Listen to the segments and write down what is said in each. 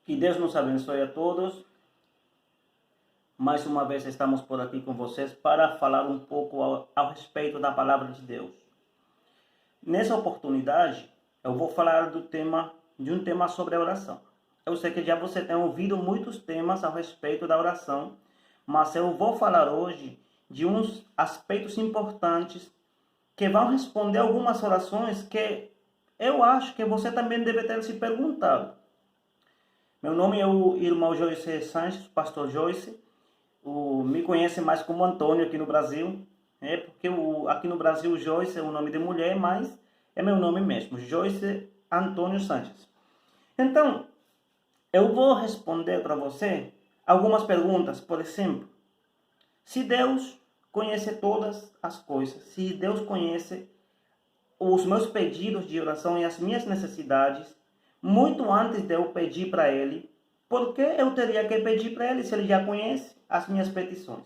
Que Deus nos abençoe a todos. Mais uma vez estamos por aqui com vocês para falar um pouco ao respeito da palavra de Deus. Nessa oportunidade, eu vou falar de um tema sobre a oração. Eu sei que já você tem ouvido muitos temas ao respeito da oração, mas eu vou falar hoje de uns aspectos importantes que vão responder algumas orações que eu acho que você também deve ter se perguntado. Meu nome é o irmão Joyce Sanches, pastor Joyce. Me conhece mais como Antônio aqui no Brasil, porque aqui no Brasil Joyce é um nome de mulher, mas é meu nome mesmo, Joyce Antônio Sanches. Então, eu vou responder para você algumas perguntas, por exemplo, se Deus conhece todas as coisas, se Deus conhece os meus pedidos de oração e as minhas necessidades, muito antes de eu pedir para Ele, por que eu teria que pedir para Ele se Ele já conhece as minhas petições?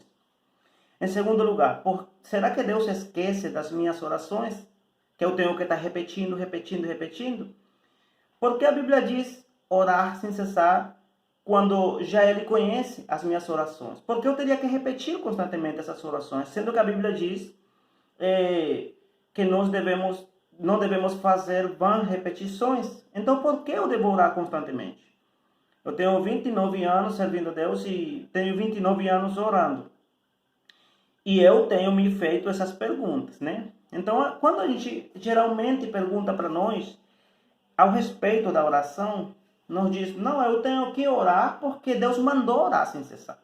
Em segundo lugar, será que Deus esquece das minhas orações? Que eu tenho que estar repetindo? Porque a Bíblia diz orar sem cessar quando já Ele conhece as minhas orações? Porque eu teria que repetir constantemente essas orações, sendo que a Bíblia diz que nós não devemos fazer vãs repetições. Então, por que eu devo orar constantemente? Eu tenho 29 anos servindo a Deus e tenho 29 anos orando. E eu tenho me feito essas perguntas, né? Então, quando a gente geralmente pergunta para nós ao respeito da oração, nos diz, não, eu tenho que orar porque Deus mandou orar sem cessar.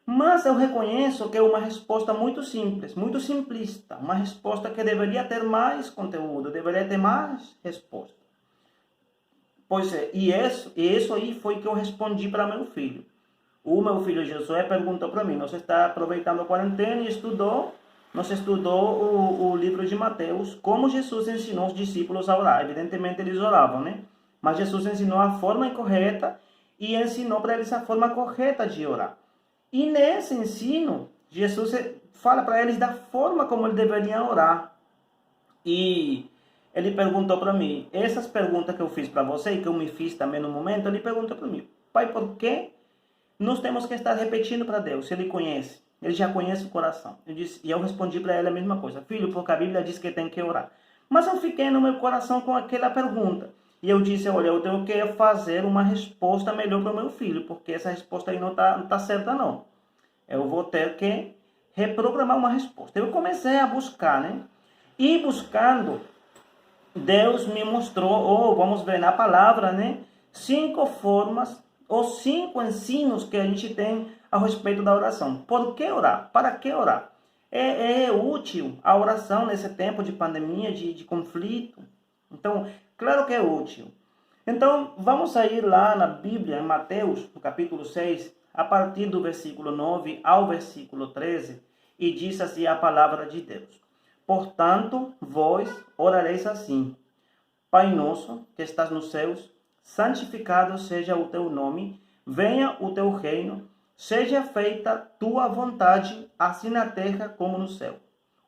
Mas eu reconheço que é uma resposta muito simples, muito simplista, uma resposta que deveria ter mais conteúdo, deveria ter mais resposta. Pois é, e isso aí foi que eu respondi para meu filho. O meu filho Josué perguntou para mim, nós está aproveitando a quarentena e estudou o livro de Mateus, como Jesus ensinou os discípulos a orar. Evidentemente eles oravam, né? Mas Jesus ensinou a forma correta e ensinou para eles a forma correta de orar. E nesse ensino, Jesus fala para eles da forma como eles deveriam orar. E ele perguntou para mim, essas perguntas que eu fiz para você e que eu me fiz também no momento, ele perguntou para mim, pai, por que nós temos que estar repetindo para Deus? Se Ele conhece, Ele já conhece o coração. E eu respondi para ele a mesma coisa, filho, porque a Bíblia diz que tem que orar. Mas eu fiquei no meu coração com aquela pergunta. E eu disse, olha, eu tenho que fazer uma resposta melhor para o meu filho, porque essa resposta aí não tá certa não. Eu vou ter que reprogramar uma resposta. Eu comecei a buscar, né? E buscando, Deus me mostrou, vamos ver na palavra, né? 5 formas, ou 5 ensinos que a gente tem a respeito da oração. Por que orar? Para que orar? É útil a oração nesse tempo de pandemia, de conflito? Então, claro que é útil. Então, vamos sair lá na Bíblia, em Mateus, no capítulo 6, a partir do versículo 9 ao versículo 13, e diz assim a palavra de Deus. Portanto, vós orareis assim, Pai nosso, que estás nos céus, santificado seja o teu nome, venha o teu reino, seja feita tua vontade, assim na terra como no céu.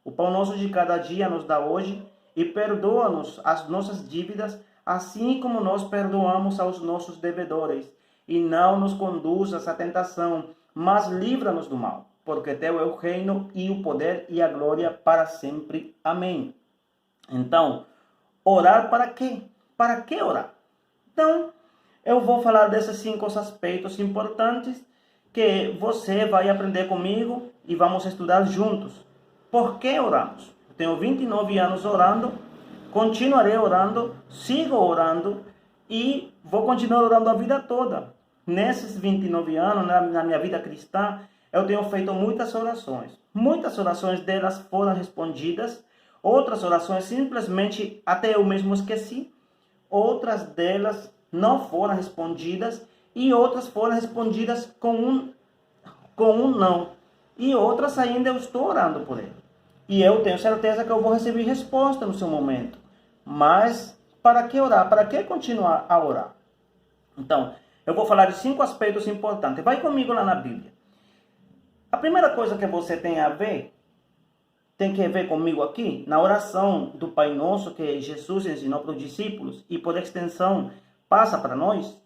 O pão nosso de cada dia nos dá hoje, e perdoa-nos as nossas dívidas, assim como nós perdoamos aos nossos devedores. E não nos conduzas à tentação, mas livra-nos do mal. Porque teu é o reino e o poder e a glória para sempre. Amém. Então, orar para quê? Para que orar? Então, eu vou falar desses 5 aspectos importantes que você vai aprender comigo e vamos estudar juntos. Por que oramos? Eu tenho 29 anos orando, continuarei orando, sigo orando e vou continuar orando a vida toda. Nesses 29 anos, na minha vida cristã, eu tenho feito muitas orações. Muitas orações delas foram respondidas, outras orações simplesmente até eu mesmo esqueci. Outras delas não foram respondidas e outras foram respondidas com um não. E outras ainda eu estou orando por ele. E eu tenho certeza que eu vou receber resposta no seu momento. Mas para que orar? Para que continuar a orar? Então, eu vou falar de 5 aspectos importantes. Vai comigo lá na Bíblia. A primeira coisa que você tem que ver comigo aqui, na oração do Pai Nosso, que Jesus ensinou para os discípulos, e por extensão passa para nós,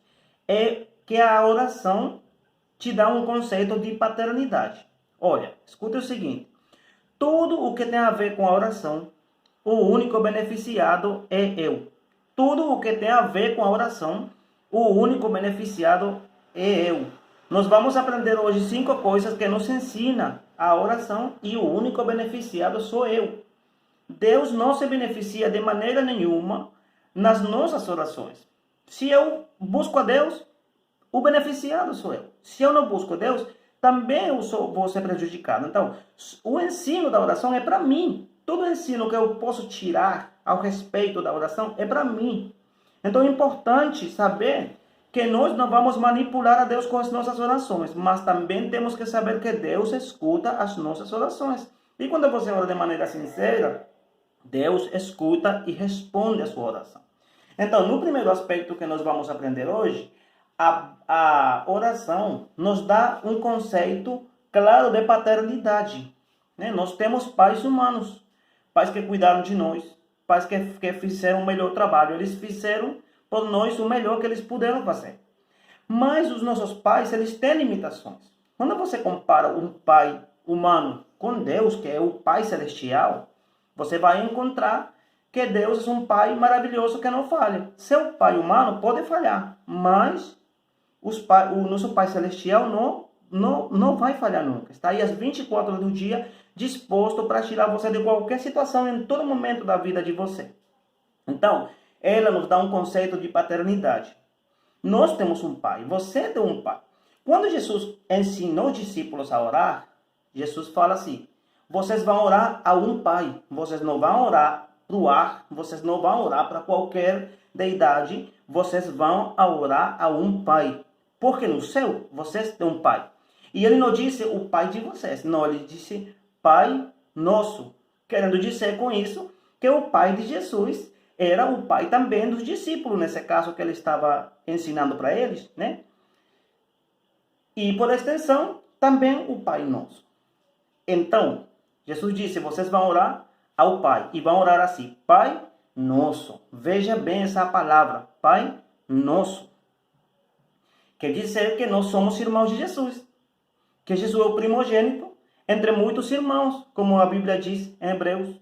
é que a oração te dá um conceito de paternidade. Olha, escuta o seguinte. Tudo o que tem a ver com a oração, o único beneficiado é eu. Tudo o que tem a ver com a oração, o único beneficiado é eu. Nós vamos aprender hoje 5 coisas que nos ensinam a oração e o único beneficiado sou eu. Deus não se beneficia de maneira nenhuma nas nossas orações. Se eu busco a Deus, o beneficiado sou eu. Se eu não busco a Deus, também vou ser prejudicado. Então, o ensino da oração é para mim. Todo o ensino que eu posso tirar ao respeito da oração é para mim. Então, é importante saber que nós não vamos manipular a Deus com as nossas orações, mas também temos que saber que Deus escuta as nossas orações. E quando você ora de maneira sincera, Deus escuta e responde a sua oração. Então, no primeiro aspecto que nós vamos aprender hoje, a oração nos dá um conceito claro de paternidade. Né? Nós temos pais humanos, pais que cuidaram de nós, pais que fizeram o melhor trabalho. Eles fizeram por nós o melhor que eles puderam fazer. Mas os nossos pais, eles têm limitações. Quando você compara um pai humano com Deus, que é o Pai Celestial, você vai encontrar que Deus é um pai maravilhoso que não falha. Seu pai humano pode falhar, mas o nosso Pai Celestial não vai falhar nunca. Está aí às 24 horas do dia, disposto para tirar você de qualquer situação em todo momento da vida de você. Então, ela nos dá um conceito de paternidade. Nós temos um pai, você tem um pai. Quando Jesus ensinou os discípulos a orar, Jesus fala assim: vocês vão orar a um pai, vocês não vão orar para o ar, vocês não vão orar para qualquer deidade, vocês vão orar a um pai. Porque no céu, vocês têm um pai. E ele não disse o pai de vocês, não, ele disse Pai Nosso. Querendo dizer com isso que o pai de Jesus era o pai também dos discípulos, nesse caso que ele estava ensinando para eles, né? E por extensão, também o Pai Nosso. Então, Jesus disse, vocês vão orar ao Pai, e vão orar assim, Pai Nosso. Veja bem essa palavra, Pai Nosso. Quer dizer que nós somos irmãos de Jesus. Que Jesus é o primogênito entre muitos irmãos, como a Bíblia diz em Hebreus.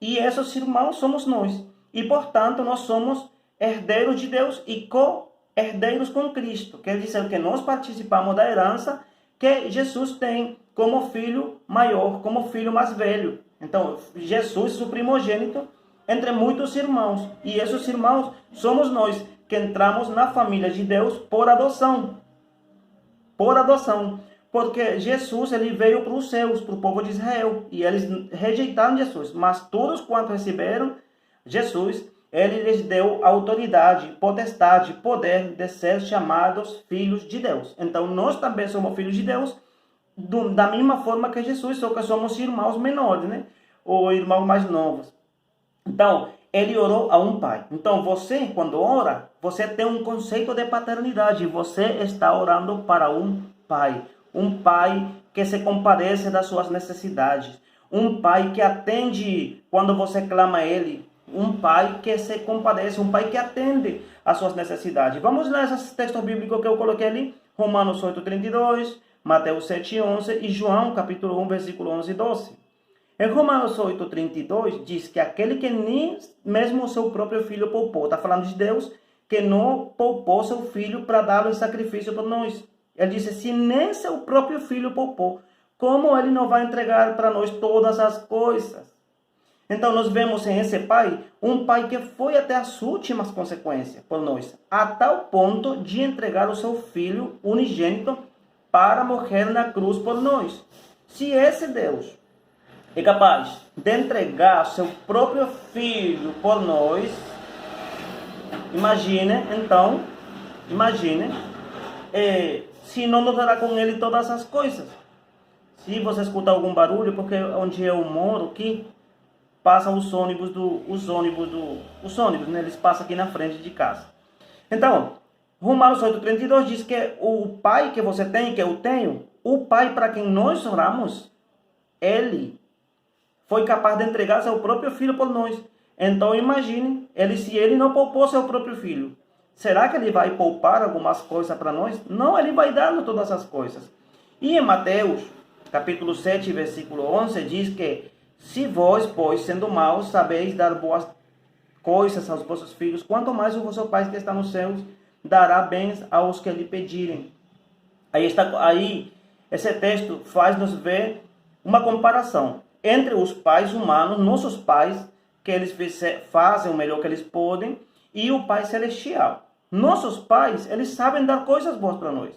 E esses irmãos somos nós. E, portanto, nós somos herdeiros de Deus e co-herdeiros com Cristo. Quer dizer que nós participamos da herança que Jesus tem como filho maior, como filho mais velho. Então, Jesus é o primogênito entre muitos irmãos. E esses irmãos somos nós que entramos na família de Deus por adoção. Por adoção. Porque Jesus ele veio para os seus, para o povo de Israel. E eles rejeitaram Jesus. Mas todos quanto receberam Jesus, ele lhes deu autoridade, potestade, poder de ser chamados filhos de Deus. Então, nós também somos filhos de Deus, da mesma forma que Jesus, só que somos irmãos menores, né? Ou irmãos mais novos. Então, ele orou a um pai. Então, você, quando ora, você tem um conceito de paternidade. Você está orando para um pai. Um pai que se compadece das suas necessidades. Um pai que atende quando você clama a ele. Um pai que se compadece, um pai que atende às suas necessidades. Vamos ler esses textos bíblicos que eu coloquei ali. Romanos 8:32, Mateus 7:11 e João capítulo 1, versículo 11 e 12. Em Romanos 8:32 diz que aquele que nem mesmo o seu próprio filho poupou. Está falando de Deus que não poupou seu filho para dar-lo em sacrifício para nós. Ele disse, se nem seu próprio filho poupou, como ele não vai entregar para nós todas as coisas? Então, nós vemos em esse pai, um pai que foi até as últimas consequências por nós, a tal ponto de entregar o seu filho unigênito para morrer na cruz por nós. Se esse Deus é capaz de entregar seu próprio filho por nós, imagine, se não nos dará com ele todas as coisas. Se você escuta algum barulho, porque onde eu moro aqui, passam os ônibus, né? Eles passam aqui na frente de casa. Então, Romanos 8:32 diz que o pai que você tem, que eu tenho, o pai para quem nós oramos, ele foi capaz de entregar seu próprio filho por nós. Então, imagine, se ele não poupou seu próprio filho, será que Ele vai poupar algumas coisas para nós? Não, Ele vai dando todas as coisas. E em Mateus, capítulo 7, versículo 11, diz que se vós, pois, sendo maus, sabeis dar boas coisas aos vossos filhos, quanto mais o vosso Pai que está nos céus dará bens aos que lhe pedirem. Aí esse texto faz-nos ver uma comparação entre os pais humanos, nossos pais, que eles fazem o melhor que eles podem, e o Pai Celestial. Nossos pais, eles sabem dar coisas boas para nós.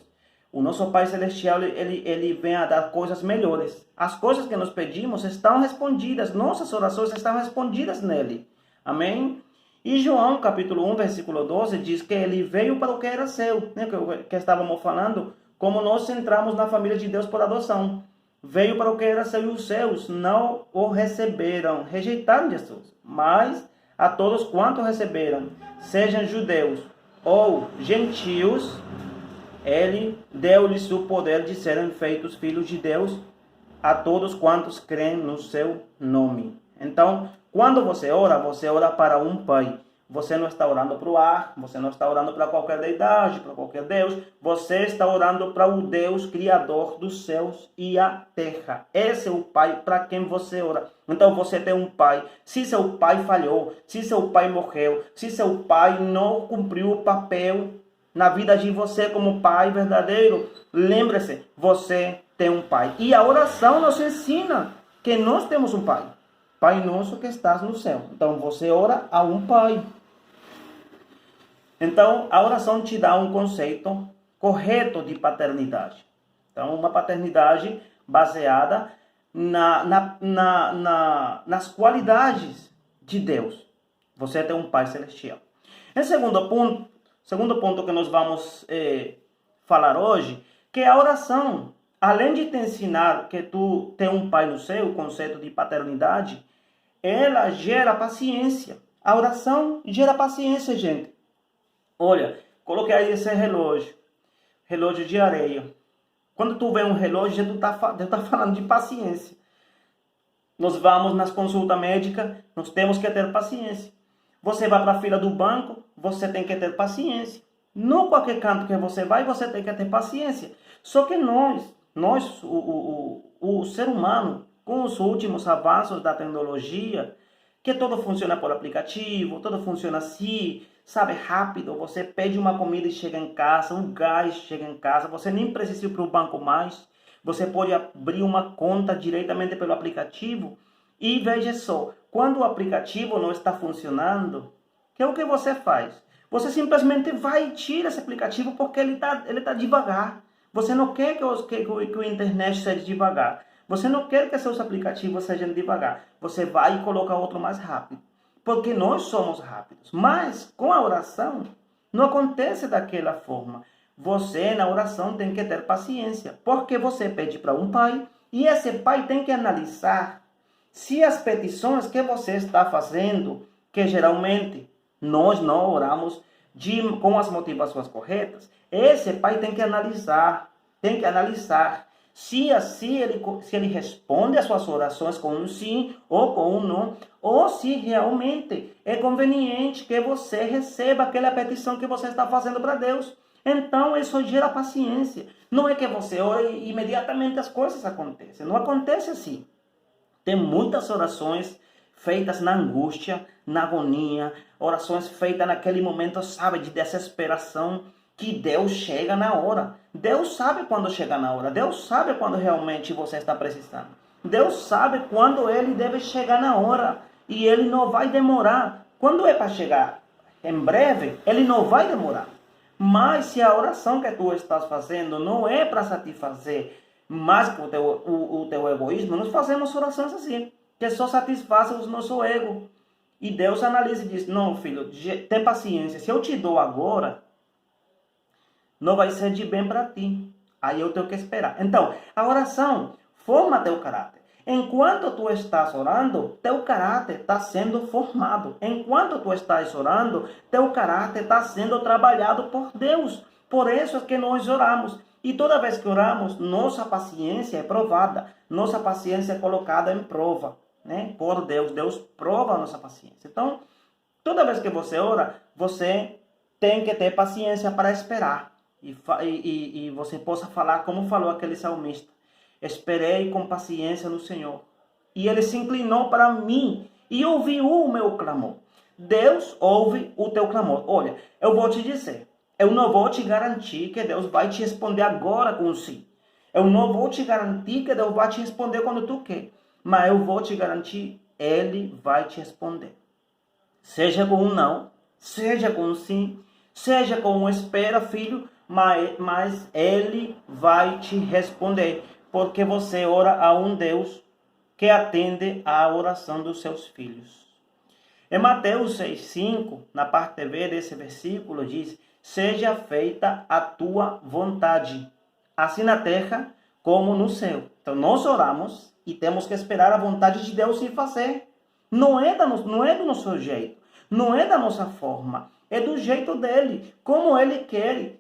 O nosso Pai Celestial, ele vem a dar coisas melhores. As coisas que nos pedimos estão respondidas, nossas orações estão respondidas nele. Amém? E João, capítulo 1, versículo 12, diz que ele veio para o que era seu, né? Que estávamos falando, como nós entramos na família de Deus por adoção. Veio para o que era seu e os seus não o receberam, rejeitaram Jesus. Mas a todos quanto receberam, sejam judeus ou gentios, ele deu-lhes o poder de serem feitos filhos de Deus, a todos quantos creem no seu nome. Então, quando você ora para um Pai. Você não está orando para o ar, você não está orando para qualquer deidade, para qualquer Deus. Você está orando para o Deus Criador dos céus e a terra. Esse é o Pai para quem você ora. Então você tem um Pai. Se seu pai falhou, se seu pai morreu, se seu pai não cumpriu o papel na vida de você como pai verdadeiro, lembre-se, você tem um Pai. E a oração nos ensina que nós temos um Pai. Pai nosso que estás no céu. Então você ora a um Pai. Então, a oração te dá um conceito correto de paternidade. Então, uma paternidade baseada nas qualidades de Deus. Você tem um Pai Celestial. Em segundo ponto que nós vamos falar hoje, que a oração, além de te ensinar que tu tem um Pai no céu, o conceito de paternidade, ela gera paciência. A oração gera paciência, gente. Olha, coloquei aí esse relógio de areia. Quando tu vê um relógio, tu tá falando de paciência. Nós vamos nas consultas médicas, nós temos que ter paciência. Você vai para a fila do banco, você tem que ter paciência. Não qualquer canto que você vai, você tem que ter paciência. Só que o ser humano, com os últimos avanços da tecnologia, que tudo funciona por aplicativo, tudo funciona assim, sabe, rápido. Você pede uma comida e chega em casa, um gás chega em casa, você nem precisa ir para o banco mais. Você pode abrir uma conta diretamente pelo aplicativo. E veja só, quando o aplicativo não está funcionando, que é o que você faz? Você simplesmente vai e tira esse aplicativo porque ele tá devagar. Você não quer que o internet seja devagar. Você não quer que seus aplicativos sejam devagar. Você vai e coloca outro mais rápido. Porque nós somos rápidos. Mas com a oração, não acontece daquela forma. Você na oração tem que ter paciência. Porque você pede para um pai e esse pai tem que analisar se as petições que você está fazendo, que geralmente nós não oramos com as motivações corretas, esse pai tem que analisar se ele responde às suas orações com um sim ou com um não, ou se realmente é conveniente que você receba aquela petição que você está fazendo para Deus. Então, isso gera paciência. Não é que você ora e imediatamente as coisas acontecem. Não acontece assim. Tem muitas orações feitas na angústia, na agonia, orações feitas naquele momento, sabe, de desesperação, que Deus chega na hora. Deus sabe quando chega na hora. Deus sabe quando realmente você está precisando. Deus sabe quando Ele deve chegar na hora. E Ele não vai demorar. Quando é para chegar em breve, Ele não vai demorar. Mas se a oração que tu estás fazendo não é para satisfazer mais que o teu egoísmo, nós fazemos orações assim, que só satisfazem o nosso ego. E Deus analisa e diz, não, filho, tem paciência. Se eu te dou agora, não vai ser de bem para ti. Aí eu tenho que esperar. Então, a oração forma teu caráter. Enquanto tu estás orando, teu caráter está sendo formado. Enquanto tu estás orando, teu caráter está sendo trabalhado por Deus. Por isso é que nós oramos. E toda vez que oramos, nossa paciência é provada. Nossa paciência é colocada em prova, né? Por Deus. Deus prova a nossa paciência. Então, toda vez que você ora, você tem que ter paciência para esperar. E você possa falar como falou aquele salmista. Esperei com paciência no Senhor. E Ele se inclinou para mim e ouviu o meu clamor. Deus ouve o teu clamor. Olha, eu vou te dizer. Eu não vou te garantir que Deus vai te responder agora com um sim. Eu não vou te garantir que Deus vai te responder quando tu quer. Mas eu vou te garantir, Ele vai te responder. Seja com um não, seja com um sim, seja com um espera, filho, mas Ele vai te responder. Porque você ora a um Deus que atende à oração dos seus filhos. Em Mateus 6,5, na parte B desse versículo, diz: seja feita a tua vontade, assim na terra como no céu. Então nós oramos e temos que esperar a vontade de Deus se fazer. Não é do nosso jeito, não é da nossa forma, é do jeito dele, como ele quer,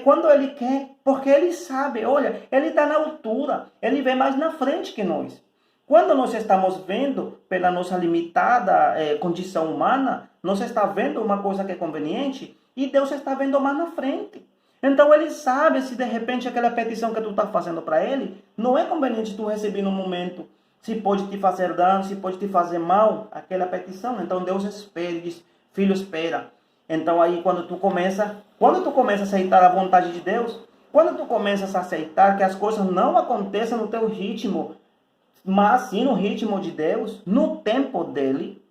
quando ele quer, porque ele sabe, olha, ele está na altura, ele vê mais na frente que nós. Quando nós estamos vendo pela nossa limitada condição humana, nós estamos vendo uma coisa que é conveniente e Deus está vendo mais na frente. Então ele sabe se de repente aquela petição que tu está fazendo para ele não é conveniente tu receber no momento, se pode te fazer dano, se pode te fazer mal, aquela petição. Então Deus espera e diz: filho, espera. Então aí quando tu começa a aceitar a vontade de Deus, quando tu começas a aceitar que as coisas não aconteçam no teu ritmo, mas sim no ritmo de Deus, no tempo dele,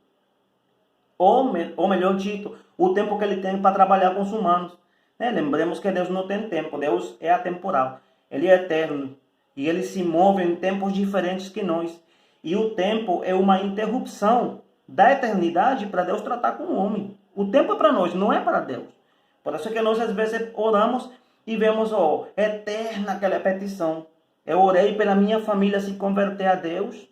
ou melhor dito, o tempo que ele tem para trabalhar com os humanos. Lembremos que Deus não tem tempo, Deus é atemporal, ele é eterno, e ele se move em tempos diferentes que nós. E o tempo é uma interrupção da eternidade para Deus tratar com o homem. O tempo é para nós, não é para Deus. Por isso que nós às vezes oramos e vemos, eterna aquela petição. Eu orei pela minha família se converter a Deus.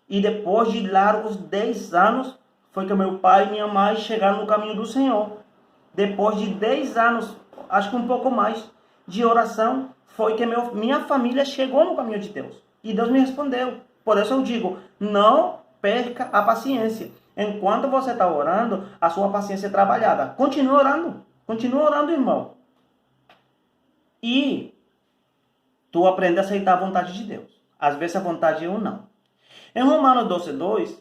E depois de largos 10 anos, foi que meu pai e minha mãe chegaram no caminho do Senhor. Depois de 10 anos, acho que um pouco mais, de oração, foi que minha família chegou no caminho de Deus. E Deus me respondeu. Por isso eu digo, não perca a paciência. Enquanto você está orando, a sua paciência é trabalhada. Continue orando, irmão. E tu aprende a aceitar a vontade de Deus. Às vezes a vontade é um não. Em Romanos 12:2,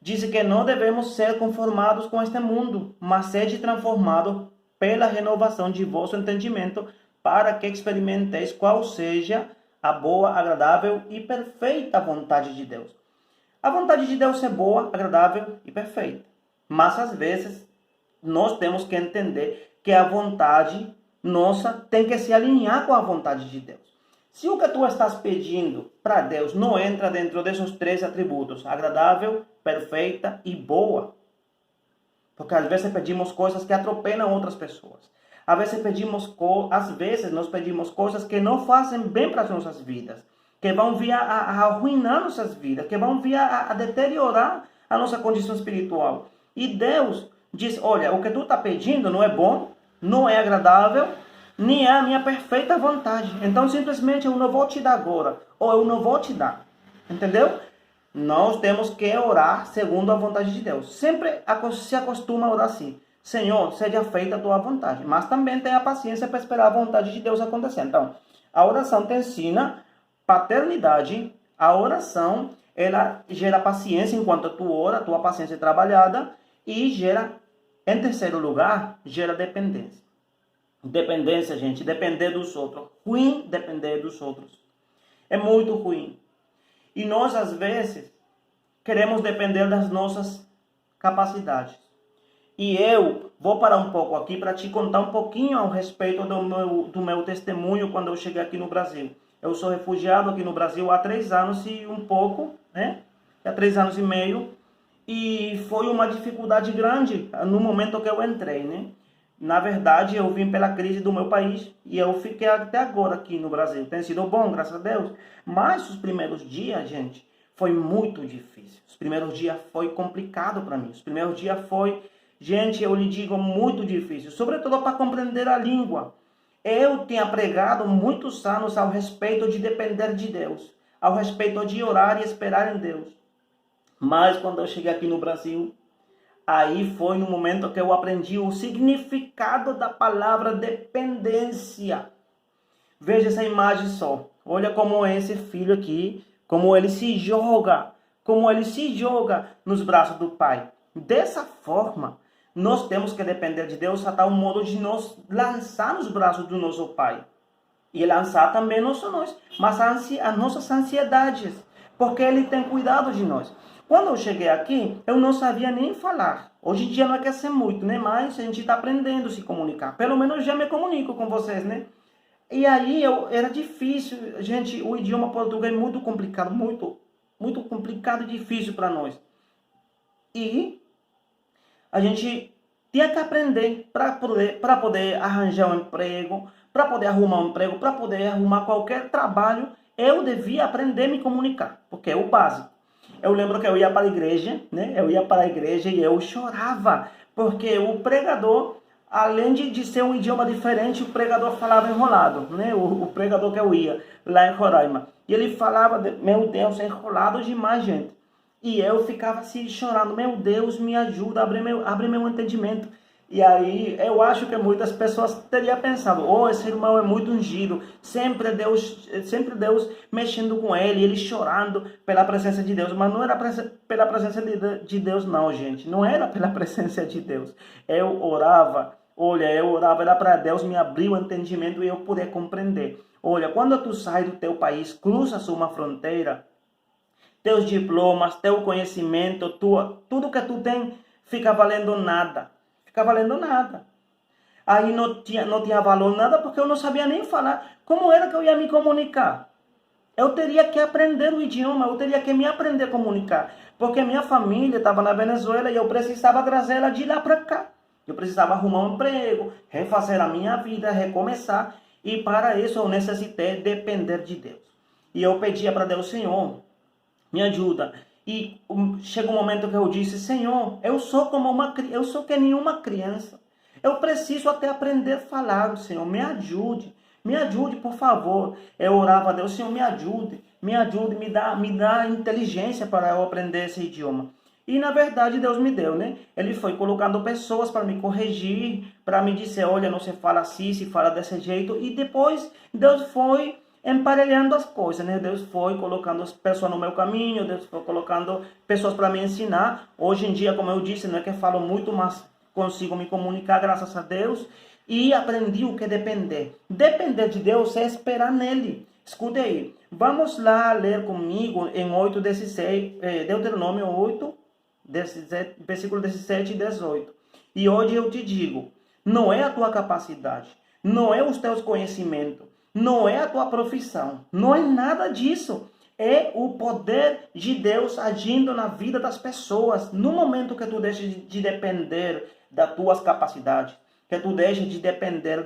diz que não devemos ser conformados com este mundo, mas sede transformados pela renovação de vosso entendimento, para que experimenteis qual seja a boa, agradável e perfeita vontade de Deus. A vontade de Deus é boa, agradável e perfeita. Mas às vezes nós temos que entender que a vontade nossa tem que se alinhar com a vontade de Deus. Se o que tu estás pedindo para Deus não entra dentro desses 3 atributos, agradável, perfeita e boa, porque às vezes pedimos coisas que atropelam outras pessoas. Às vezes nós pedimos coisas que não fazem bem para as nossas vidas, que vão vir a arruinar nossas vidas, que vão vir a deteriorar a nossa condição espiritual. E Deus diz: olha, o que tu está pedindo não é bom, não é agradável, nem é a minha perfeita vontade. Então simplesmente eu não vou te dar agora, ou eu não vou te dar. Entendeu? Nós temos que orar segundo a vontade de Deus. Sempre se acostuma a orar assim: Senhor, seja feita a tua vontade. Mas também tenha paciência para esperar a vontade de Deus acontecer. Então, a oração te ensina paternidade. A oração, ela gera paciência enquanto tu ora, tua paciência é trabalhada. E gera, em terceiro lugar, gera dependência. Dependência, gente, depender dos outros. Ruim depender dos outros. É muito ruim. E nós, às vezes, queremos depender das nossas capacidades. E eu vou parar um pouco aqui para te contar um pouquinho a respeito do meu testemunho quando eu cheguei aqui no Brasil. Eu sou refugiado aqui no Brasil há 3 anos e um pouco, né? Há 3 anos e meio. E foi uma dificuldade grande no momento que eu entrei, né? Na verdade, eu vim pela crise do meu país e eu fiquei até agora aqui no Brasil. Tem sido bom, graças a Deus. Mas os primeiros dias, gente, foi muito difícil. Os primeiros dias foi complicado para mim. Os primeiros dias foi, gente, eu lhe digo, muito difícil. Sobretudo para compreender a língua. Eu tinha pregado muitos anos ao respeito de depender de Deus. Ao respeito de orar e esperar em Deus. Mas quando eu cheguei aqui no Brasil, Aí foi no momento que eu aprendi o significado da palavra dependência. Veja essa imagem só. Olha como é esse filho aqui, como ele se joga, nos braços do pai. Dessa forma, nós temos que depender de Deus até o modo de nos lançar nos braços do nosso pai. E lançar também não só nós, mas as nossas ansiedades, porque ele tem cuidado de nós. Quando eu cheguei aqui, eu não sabia nem falar. Hoje em dia não é que ser muito, né? Mas a gente está aprendendo a se comunicar. Pelo menos eu já me comunico com vocês, né? E aí era difícil, gente, o idioma português é muito complicado, muito complicado e difícil para nós. E a gente tinha que aprender para poder arranjar um emprego, para poder arrumar um emprego, para poder arrumar qualquer trabalho, eu devia aprender a me comunicar, porque é o básico. Eu lembro que eu ia para a igreja, né? Eu ia para a igreja e eu chorava, porque o pregador, além de ser um idioma diferente, o pregador falava enrolado, né? O pregador que eu ia lá em Roraima. E ele falava, meu Deus, é enrolado demais, gente. E eu ficava assim chorando, meu Deus, me ajuda, abre meu entendimento. E aí eu acho que muitas pessoas teriam pensado, esse irmão é muito ungido, sempre Deus mexendo com ele chorando pela presença de Deus. Mas não era pela presença de Deus não, gente, não era pela presença de Deus. Eu orava, era para Deus me abrir o entendimento e eu poder compreender. Olha, quando tu sai do teu país, cruzas uma fronteira, teus diplomas, teu conhecimento, tudo que tu tem fica valendo nada. Aí não tinha valor nada porque eu não sabia nem falar. Como era que eu ia me comunicar? Eu teria que aprender o idioma, eu teria que me aprender a comunicar. Porque minha família estava na Venezuela e eu precisava trazê-la de lá para cá. Eu precisava arrumar um emprego, refazer a minha vida, recomeçar. E para isso eu necessitei depender de Deus. E eu pedia para Deus, Senhor, me ajuda. E chega um momento que eu disse, Senhor, eu sou que nenhuma criança. Eu preciso até aprender a falar, Senhor, me ajude, por favor. Eu orava a Deus, Senhor, me ajude, me dá inteligência para eu aprender esse idioma. E na verdade Deus me deu, né? Ele foi colocando pessoas para me corrigir, para me dizer, olha, não se fala assim, se fala desse jeito. E depois Deus foi emparelhando as coisas, né? Deus foi colocando as pessoas no meu caminho, Deus foi colocando pessoas para me ensinar. Hoje em dia, como eu disse, não é que eu falo muito, mas consigo me comunicar, graças a Deus. E aprendi o que é depender. Depender de Deus é esperar nele. Escute aí. Vamos lá ler comigo em 8:16, Deuteronômio 8, 17, versículo 17 e 18. E hoje eu te digo, não é a tua capacidade, não é os teus conhecimentos, não é a tua profissão, não é nada disso. É o poder de Deus agindo na vida das pessoas. No momento que tu deixas de depender das tuas capacidades, que tu deixas de depender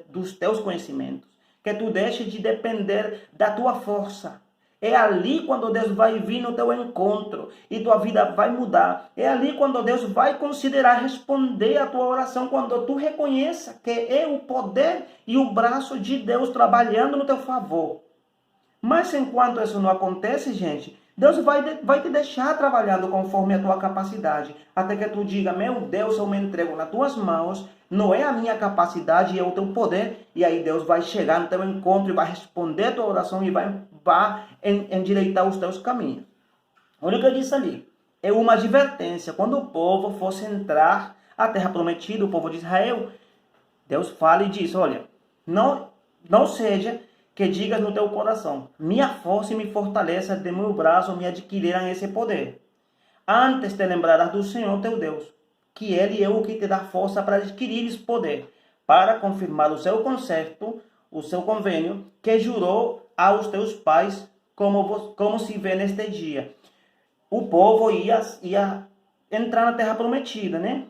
dos teus conhecimentos, que tu deixas de depender da tua força. É ali quando Deus vai vir no teu encontro e tua vida vai mudar. É ali quando Deus vai considerar responder a tua oração, quando tu reconheça que é o poder e o braço de Deus trabalhando no teu favor. Mas enquanto isso não acontece, gente, Deus vai te deixar trabalhando conforme a tua capacidade. Até que tu diga, meu Deus, eu me entrego nas tuas mãos, não é a minha capacidade, é o teu poder. E aí Deus vai chegar no teu encontro e vai responder a tua oração e vai endireitar os teus caminhos. Olha o que eu disse ali. É uma advertência. Quando o povo fosse entrar à terra prometida, o povo de Israel, Deus fala e diz, olha, não seja que digas no teu coração, minha força e me fortaleça de meu braço me adquirirão esse poder. Antes te lembrarás do Senhor teu Deus, que Ele é o que te dá força para adquirir esse poder, para confirmar o seu concerto, o seu convênio, que jurou aos teus pais, como se vê neste dia. O povo ia entrar na terra prometida, né?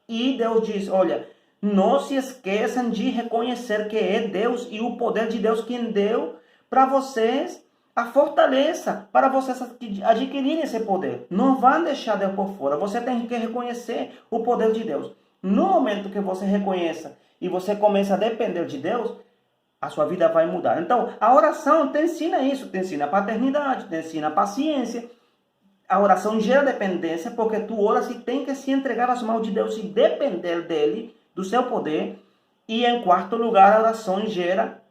E Deus diz, olha, não se esqueçam de reconhecer que é Deus e o poder de Deus quem deu para vocês a fortaleza, para vocês adquirirem esse poder. Não vão deixar Deus por fora. Você tem que reconhecer o poder de Deus. No momento que você reconheça e você começa a depender de Deus, a sua vida vai mudar. Então, a oração te ensina isso, te ensina a paternidade, te ensina a paciência, a oração gera dependência, porque tu oras e tem que se entregar às mãos de Deus e depender dele, do seu poder. E em quarto lugar, a oração gera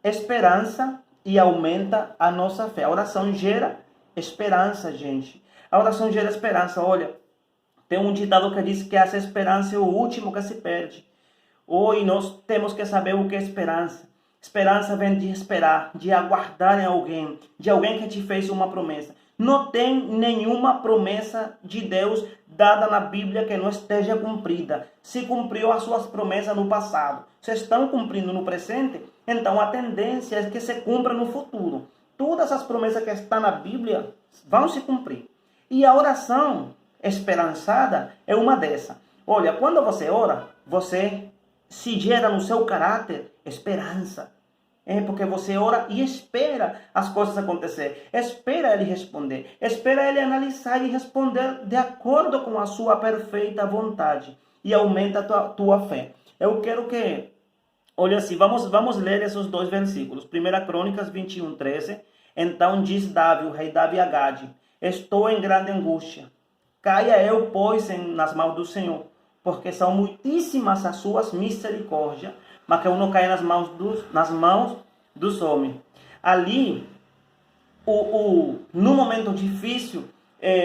esperança e aumenta a nossa fé. A oração gera esperança, gente. A oração gera esperança. Olha, tem um ditado que diz que essa esperança é o último que se perde. Hoje nós temos que saber o que é esperança. Esperança vem de esperar, de aguardar em alguém, de alguém que te fez uma promessa. Não tem nenhuma promessa de Deus dada na Bíblia que não esteja cumprida. Se cumpriu as suas promessas no passado, se estão cumprindo no presente, então a tendência é que se cumpra no futuro. Todas as promessas que estão na Bíblia vão se cumprir. E a oração esperançada é uma dessas. Olha, quando você ora, você se gera no seu caráter esperança. É porque você ora e espera as coisas acontecer. Espera ele responder. Espera ele analisar e responder de acordo com a sua perfeita vontade. E aumenta a tua fé. Eu quero que... Olha assim, vamos ler esses dois versículos. 1 Crônicas 21, 13. Então diz Davi, o rei Davi a Gade: estou em grande angústia. Caia eu, pois, nas mãos do Senhor. Porque são muitíssimas as suas misericórdias, mas que eu não caia nas mãos dos homens. Ali, no momento difícil,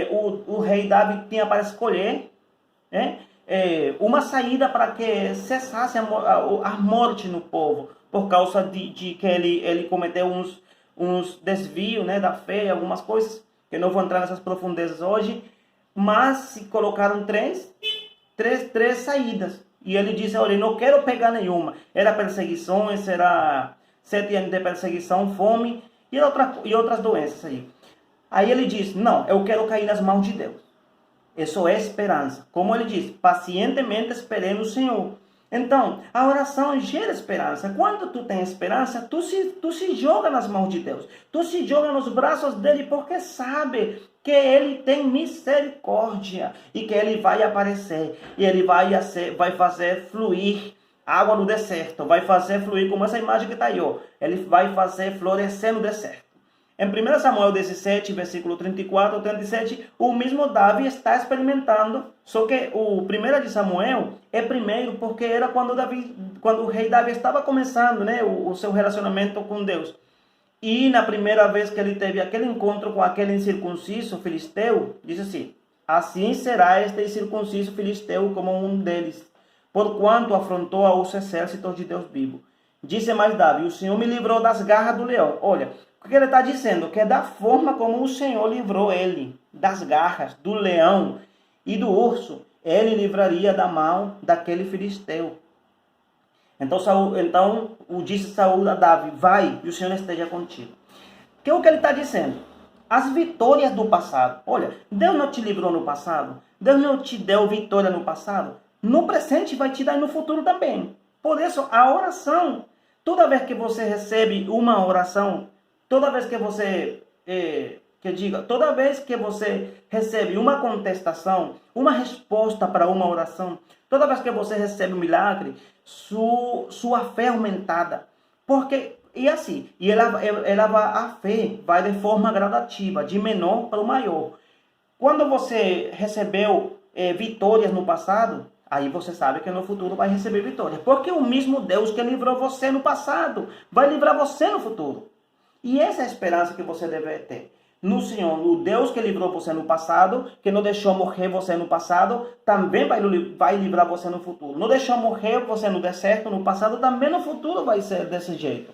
o rei Davi tinha para escolher uma saída para que cessasse a morte no povo, por causa de que ele cometeu uns desvios, né, da fé, algumas coisas, que não vou entrar nessas profundezas hoje, mas se colocaram três saídas. E ele disse: olha, não quero pegar nenhuma. Era perseguições, era 7 anos de perseguição, fome e outras doenças aí. Aí ele diz: não, eu quero cair nas mãos de Deus. Isso é esperança. Como ele diz, pacientemente esperei no Senhor. Então, a oração gera esperança. Quando tu tem esperança, tu se joga nas mãos de Deus. Tu se joga nos braços dele, porque sabe que ele tem misericórdia e que ele vai aparecer. E ele vai fazer fluir água no deserto. Vai fazer fluir, como essa imagem que está aí. Ó. Ele vai fazer florescer no deserto. Em 1 Samuel 17, versículo 34 ou 37, o mesmo Davi está experimentando, só que o 1 de Samuel é primeiro porque era quando o rei Davi estava começando, né, o seu relacionamento com Deus. E na primeira vez que ele teve aquele encontro com aquele incircunciso filisteu, disse assim: assim será este incircunciso filisteu como um deles, porquanto afrontou aos exércitos de Deus vivo. Disse mais Davi: o Senhor me livrou das garras do leão. Olha, o que ele está dizendo? Que é da forma como o Senhor livrou ele das garras do leão e do urso, ele livraria da mão daquele filisteu. Então disse Saúl a Davi: vai, e o Senhor esteja contigo. Que é o que ele está dizendo? As vitórias do passado. Olha, Deus não te livrou no passado. Deus não te deu vitória no passado. No presente vai te dar no futuro também. Por isso, a oração, toda vez que você recebe uma oração, toda vez que você toda vez que você recebe uma contestação, uma resposta para uma oração, toda vez que você recebe um milagre, sua fé é aumentada. Porque, a fé vai de forma gradativa, de menor para o maior. Quando você recebeu vitórias no passado, aí você sabe que no futuro vai receber vitórias. Porque o mesmo Deus que livrou você no passado, vai livrar você no futuro. E essa é a esperança que você deve ter no Senhor. O Deus que livrou você no passado, que não deixou morrer você no passado, também vai livrar você no futuro. Não deixou morrer você no deserto no passado, também no futuro vai ser desse jeito.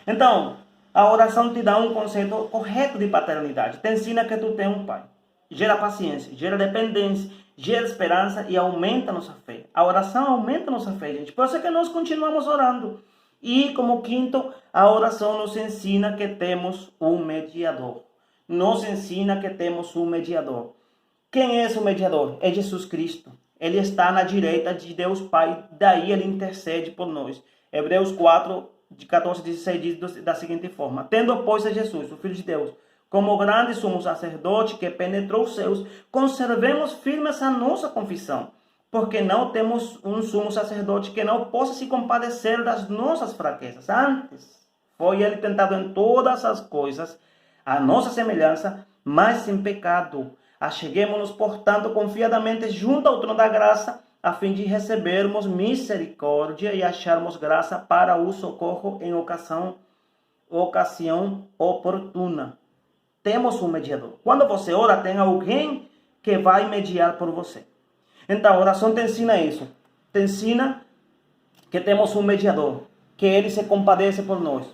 Então, a oração te dá um conceito correto de paternidade. Te ensina que tu tem um pai. Gera paciência, gera dependência, gera esperança e aumenta nossa fé. A oração aumenta nossa fé, gente. Por isso é que nós continuamos orando. E como quinto, a oração nos ensina que temos um mediador. Nos ensina que temos um mediador. Quem é esse mediador? É Jesus Cristo. Ele está na direita de Deus Pai, daí ele intercede por nós. Hebreus 4, de 14 a 16 diz da seguinte forma: tendo, pois, a Jesus, o Filho de Deus, como grande sumo sacerdote que penetrou os céus, conservemos firmes a nossa confissão. Porque não temos um sumo sacerdote que não possa se compadecer das nossas fraquezas. Antes, foi ele tentado em todas as coisas, a nossa semelhança, mas sem pecado. Acheguemo-nos, portanto, confiadamente junto ao trono da graça, a fim de recebermos misericórdia e acharmos graça para o socorro em ocasião oportuna. Temos um mediador. Quando você ora, tem alguém que vai mediar por você. Então, a oração te ensina isso. Te ensina que temos um mediador, que ele se compadece por nós.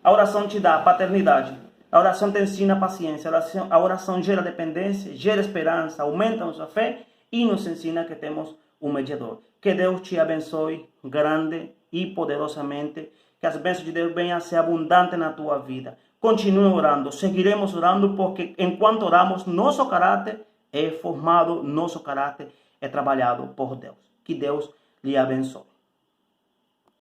A oração te dá paternidade. A oração te ensina paciência. A oração gera dependência, gera esperança, aumenta nossa fé e nos ensina que temos um mediador. Que Deus te abençoe grande e poderosamente. Que as bênçãos de Deus venham a ser abundantes na tua vida. Continue orando. Seguiremos orando porque enquanto oramos, nosso caráter é formado, nosso caráter é trabalhado por Deus. Que Deus lhe abençoe.